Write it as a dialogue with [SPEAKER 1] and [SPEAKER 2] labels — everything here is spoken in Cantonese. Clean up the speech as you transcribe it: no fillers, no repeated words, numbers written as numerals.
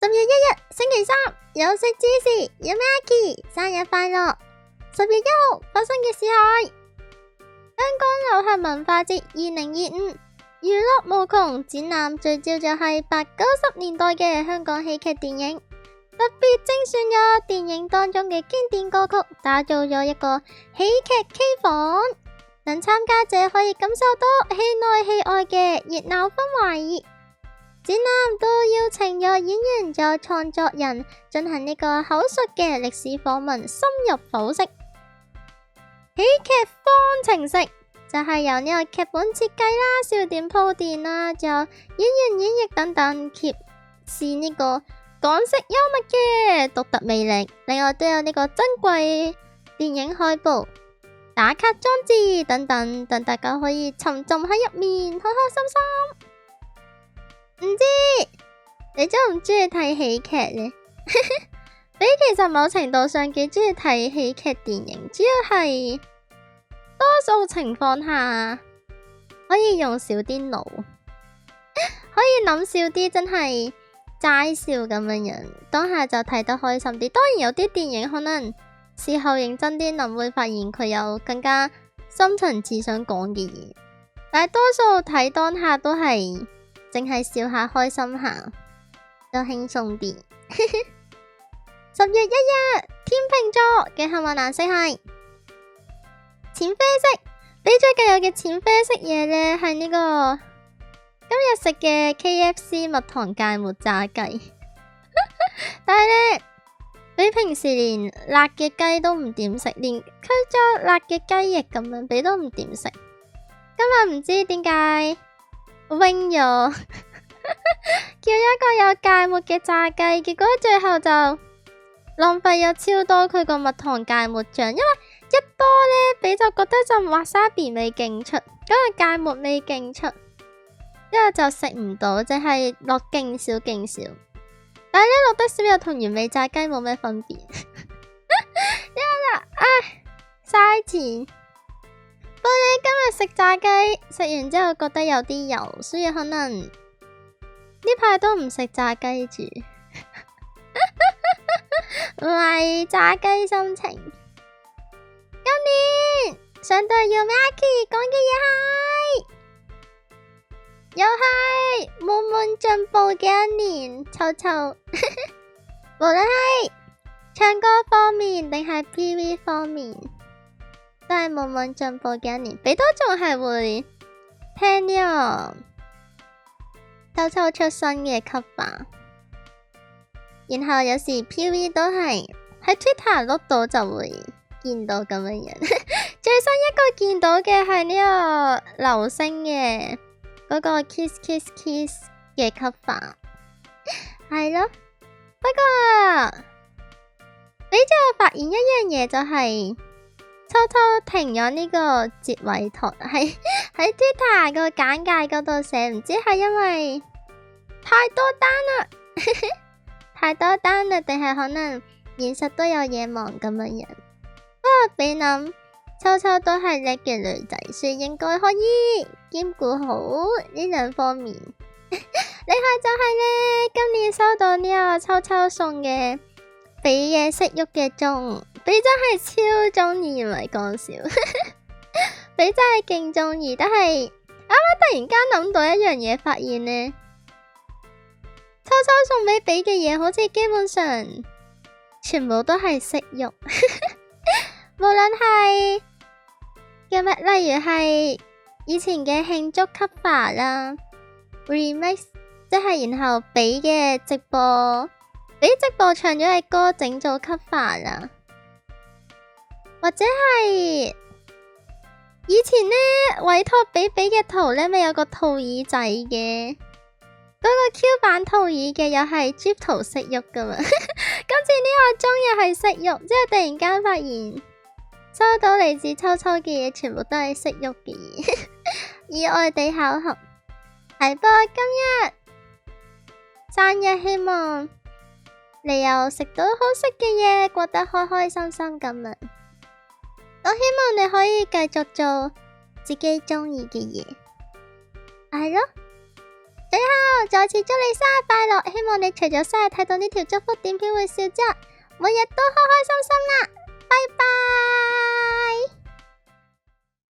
[SPEAKER 1] 10月1日星期3，有識之士，有 Maki 生日快樂。10月1號發生嘅事係香港流行文化節2025，娛樂無窮，展覽聚焦就係80、90年代嘅香港喜劇電影，特別精選咗電影當中嘅經典歌曲，打造咗一個喜劇 K 房，等參加者可以感受到戲內戲外嘅熱鬧氛圍。展覽都邀請咗演員咗創作人進行呢個口述嘅歷史訪問，深入剖析喜劇方程式，就係由呢個劇本設計啦、笑點鋪墊啦，仲有演員演繹等等，揭示呢個港式幽默嘅獨特魅力。另外都有呢個珍貴電影海報、打卡裝置等等，等大家可以沉浸喺入面，開開心心。唔知你中唔中意睇喜劇呢？你其實某程度上幾中意睇喜劇電影，主要係多數情況下可以用少啲腦，可以諗少啲，真係齋笑咁樣，當下就睇得開心啲。當然有啲電影可能事後認真啲諗，會發現佢有更加深層次想講嘅嘢，但係多數睇當下都係淨係笑下開心下，就輕鬆啲。10月1日，天秤座嘅幸運顏色係淺啡色。你最近有嘅淺啡色嘢呢，係呢個今日食嘅 KFC 蜜糖芥末炸雞。但係呢，你平時連辣嘅雞都唔點食，連驅咗辣嘅雞翼咁樣俾都唔點食。今日唔知點解wing 咗叫一個有芥末嘅炸雞，結果最後就浪費咗超多佢個蜜糖芥末醬，因為一多呢，俾就覺得陣wasabi味勁出，嗰個芥末味勁出，之後就食唔到，淨係落勁少勁少，但係呢，落得少又同原味炸雞冇咩分別，因為啦，唉，嘥錢。不過呢，今日食炸雞，食完之後覺得有啲油，所以可能呢排都唔食炸雞住。唔係炸雞心情。今年上到要 Maki 講嘅嘢係，又係滿滿進步嘅一年。臭臭，無論係唱歌方面定係 PV 方面，都係滿滿進步嘅一年。比多仲係會聽呢個臭臭出新嘅 cover， 然後有時 PV 都係喺 Twitter 碌到就會見到咁樣樣。最新一個見到嘅係呢個流星嘅嗰個 Kiss Kiss Kiss 嘅 cover， 係咯。不過你之後發現一樣嘢就係，秋秋停咗呢個結尾圖，喺 Twitter 個簡介嗰度寫，唔知係因為太多單啦，太多單啦，定係可能現實都有嘢忙咁樣樣。不過比諗，秋秋都係叻嘅女仔，所以應該可以兼顧好呢兩方面。厲害就係呢，今年收到呢個秋秋送嘅比嘅識喐嘅鐘，比真係超中意，唔係講笑。比真係勁中意，但係啱啱突然間諗到一樣嘢，發現呢，秋秋送俾比嘅嘢，好似基本上全部都係識喐。無論係叫咩，例如係以前嘅慶祝 cover 啦 ，remix， 即係然後比嘅直播，比直播唱咗嘅歌整做 cover 啦，或者係以前呢，委託比嘅圖呢咪有個兔耳仔嘅，嗰個 Q 版兔耳嘅又係 Jeep 圖識喐噶嘛。今次呢個鐘又係識喐，之後突然間發現收到嚟自秋秋嘅嘢，全部都係識喐嘅嘢，意外地巧合。係，不過今日生日，希望你又食到好食嘅嘢，過得開開心心咁啊！我希望你可以繼續做自己中意嘅嘢，係咯。最後再次祝你生日快樂，希望你除咗生日睇到呢條祝福短片會笑之外，每日都開開心